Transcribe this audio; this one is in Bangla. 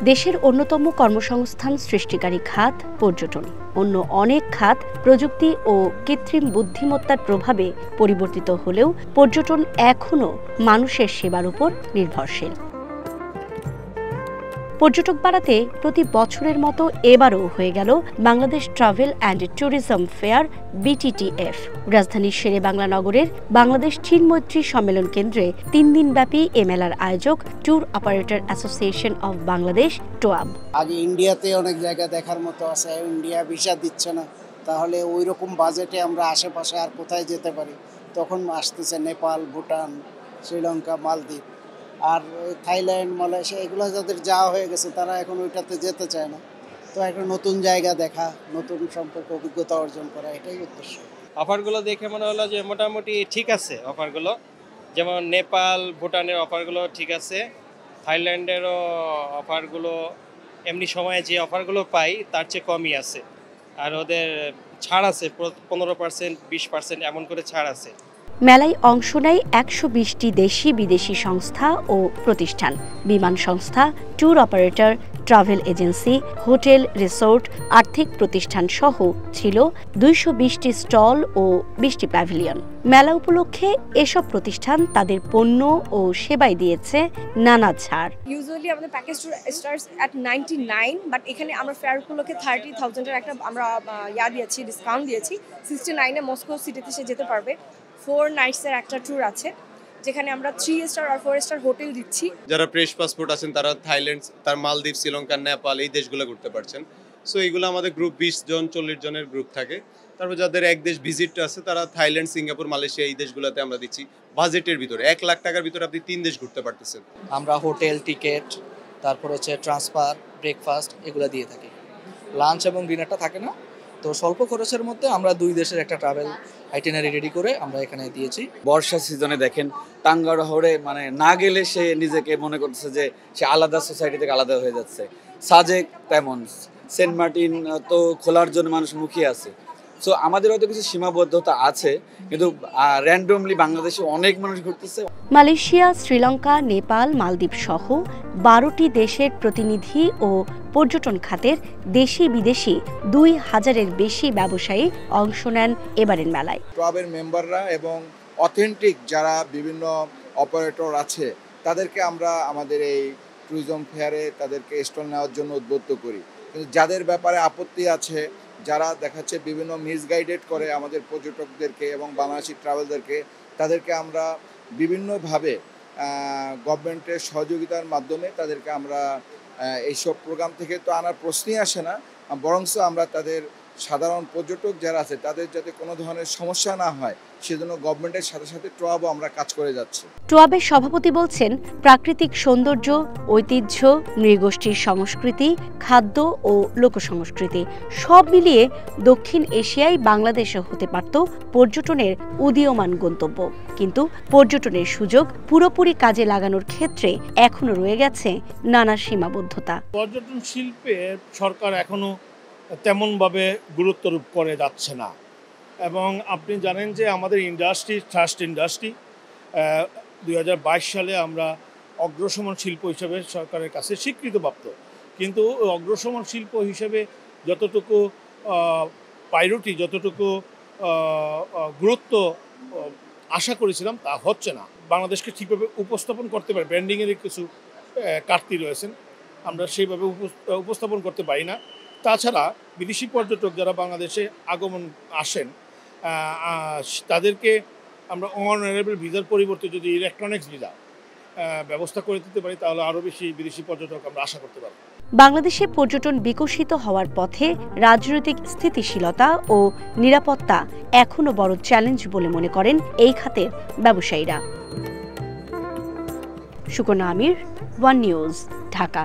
দেশের অন্যতম কর্মসংস্থান সৃষ্টিকারী খাত পর্যটন। অন্য অনেক খাত প্রযুক্তি ও কৃত্রিম বুদ্ধিমত্তার প্রভাবে পরিবর্তিত হলেও পর্যটন এখনও মানুষের সেবার উপর নির্ভরশীল। পর্যটক বাড়াতে প্রতি বছরের মতো এবারও হয়ে গেল Bangladesh travel and tourism fair BTTF। রাজধানীর শেরেবাংলা নগরের বাংলাদেশ চীন মৈত্রী সম্মেলন কেন্দ্রে ৩ দিনব্যাপী এ মেলার আয়োজক tour operator association of Bangladesh TOAB। আগে ইন্ডিয়াতে অনেক জায়গা দেখার মতো আছে, ইন্ডিয়া ভিসা দিচ্ছে না, তাহলে ওই রকম বাজেটে আমরা আশেপাশে আর কোথায় যেতে পারি? তখন আসতেছে নেপাল, ভুটান, শ্রীলঙ্কা, মালদ্বীপ আর থাইল্যান্ড, মালয়েশিয়া, এগুলো যাদের যাওয়া হয়ে গেছে তারা এখন ওইটাতে যেতে চায় না। তো একটা নতুন জায়গা দেখা, নতুন সম্পর্কে অভিজ্ঞতা অর্জন করা, এটাই উদ্দেশ্য। অফারগুলো দেখে মনে হলো যে মোটামুটি ঠিক আছে অফারগুলো, যেমন নেপাল, ভুটানের অফারগুলো ঠিক আছে, থাইল্যান্ডেরও অফারগুলো এমনি সময়ে যে অফারগুলো পাই তার চেয়ে কমই আছে, আর ওদের ছাড় আছে 15%, 20% এমন করে ছাড় আছে। মেলায় অংশ নেয় 120টি দেশি বিদেশি সংস্থা ও প্রতিষ্ঠান, বিমান সংস্থা, tour operator, travel agency, hotel, resort, আর্থিক প্রতিষ্ঠান সহ ছিল 220টি স্টল ও 20টি প্যাভিলিয়ন। মেলা উপলক্ষে এসব প্রতিষ্ঠান তাদের পণ্য ও সেবায় দিয়েছে নানা ছাড়। ইউজুয়ালি আমাদের package tour starts at 99, but এখানে আমরা ফেয়ার উপলক্ষে 30,000-এর একটা আমরা দিয়েছি, ডিসকাউন্ট দিয়েছি। 69-এ মস্কো সিটিতে সে যেতে পারবে। 4 নাইটসের একটা ট্যুর আছে যেখানে আমরা 3 স্টার আর 4 স্টার হোটেল দিচ্ছি। যারা ফ্রেশ পাসপোর্ট আছেন তারা থাইল্যান্ড, তার মালদ্বীপ, শ্রীলঙ্কা, নেপাল এই দেশগুলো ঘুরতে পারছেন। সো এইগুলো আমাদের গ্রুপ 20 জন 40 জনের গ্রুপ থাকে। তারপর যাদের এক দেশ ভিজিট আছে তারা থাইল্যান্ড, সিঙ্গাপুর, মালয়েশিয়া এই দেশগুলোতে আমরা দিচ্ছি। বাজেটের ভিতরে 1 লাখ টাকার ভিতরে আপনি 3 দেশ ঘুরতে পারতেছেন। আমরা হোটেল, টিকেট, তারপর হচ্ছে ট্রান্সফার, ব্রেকফাস্ট এগুলো দিয়ে থাকি। লাঞ্চ এবং ডিনারটা থাকে না, তো স্বল্প খরচের মধ্যে আমরা 2 দেশের একটা ট্রাভেল আইটিনারি রেডি করে আমরা এখানে দিয়েছি। বর্ষা সিজনে দেখেন টাঙ্গার শহরে মানে না গেলে সে নিজেকে মনে করতেছে যে সে আলাদা সোসাইটি থেকে আলাদা হয়ে যাচ্ছে। সাজেক তেমন, সেন্ট মার্টিন তো খোলার জন্য মানুষ মুখিয়ে আছে। সো আমাদের হয়তো কিছু সীমাবদ্ধতা আছে, কিন্তু র্যান্ডমলি বাংলাদেশে অনেক মানুষ ঘুরতেছে। মালয়েশিয়া, শ্রীলঙ্কা, নেপাল, মালদ্বীপ সহ 12টি দেশের প্রতিনিধি ও পর্যটন খাতের দেশি বিদেশি 2000-এর বেশি ব্যবসায়ী অংশ নেন এবারের মেলায়। ট্রাভেল মেম্বাররা এবং অথেন্টিক যারা বিভিন্ন অপারেটর আছে তাদেরকে আমরা আমাদের এই ট্যুরিজম ফেয়ারে তাদেরকে স্টল নেওয়ার জন্য উদ্বুদ্ধ করি। কিন্তু যাদের ব্যাপারে আপত্তি আছে, যারা দেখাচ্ছে বিভিন্ন মিসগাইডেড করে আমাদের পর্যটকদেরকে এবং বাংলাদেশি ট্রাভেলদেরকে, তাদেরকে আমরা বিভিন্নভাবে গভর্নমেন্টের সহযোগিতার মাধ্যমে তাদেরকে আমরা এইসব প্রোগ্রাম থেকে তো আনার প্রশ্নই আসে না, বরঞ্চ আমরা তাদের সাধারণ পর্যটক যারা আছে তাদের যাতে কোনো ধরনের সমস্যা না হয় সেজন্য গভর্নমেন্টের সাথে সাথে ট্রাভেলও আমরা কাজ করে যাচ্ছি। ট্রাভেলের সভাপতি বলছেন, প্রাকৃতিক সৌন্দর্য, ঐতিহ্য, নৃগোষ্ঠীর সংস্কৃতি, খাদ্য ও লোকসংস্কৃতি সব মিলিয়ে দক্ষিণ এশিয়ায় বাংলাদেশে হতে পারত পর্যটনের উদীয়মান গন্তব্য। কিন্তু পর্যটনের সুযোগ পুরোপুরি কাজে লাগানোর ক্ষেত্রে এখনো রয়ে গেছে নানা সীমাবদ্ধতা। পর্যটন শিল্পে সরকার এখনো তেমনভাবে গুরুত্বারোপ করে যাচ্ছে না, এবং আপনি জানেন যে আমাদের ইন্ডাস্ট্রি ট্রাস্ট ইন্ডাস্ট্রি 2022 সালে আমরা অগ্রসমান শিল্প হিসেবে সরকারের কাছে স্বীকৃতপ্রাপ্ত, কিন্তু অগ্রসমান শিল্প হিসেবে যতটুকু প্রায়োরিটি, যতটুকু গুরুত্ব আশা করেছিলাম তা হচ্ছে না। বাংলাদেশকে ঠিকভাবে উপস্থাপন করতে পারে, ব্র্যান্ডিংয়ের কিছু ঘাটতি রয়েছেন, আমরা সেইভাবে উপস্থাপন করতে পারি না। তাছাড়া বিদেশি পর্যটক যারা বাংলাদেশে আগমন আসেন তাদেরকে আমরা অনারেবল ভিসার পরিবর্তে যদি ইলেকট্রনিক্স ভিসা ব্যবস্থা করে দিতে পারি তাহলে আরও বেশি বিদেশি পর্যটক আমরা আশা করতে পারি। বাংলাদেশে পর্যটন বিকশিত হওয়ার পথে রাজনৈতিক স্থিতিশীলতা ও নিরাপত্তা এখনো বড় চ্যালেঞ্জ বলে মনে করেন এই খাতের ব্যবসায়ীরা। সুকন্যা আমির, ওয়ান নিউজ, ঢাকা।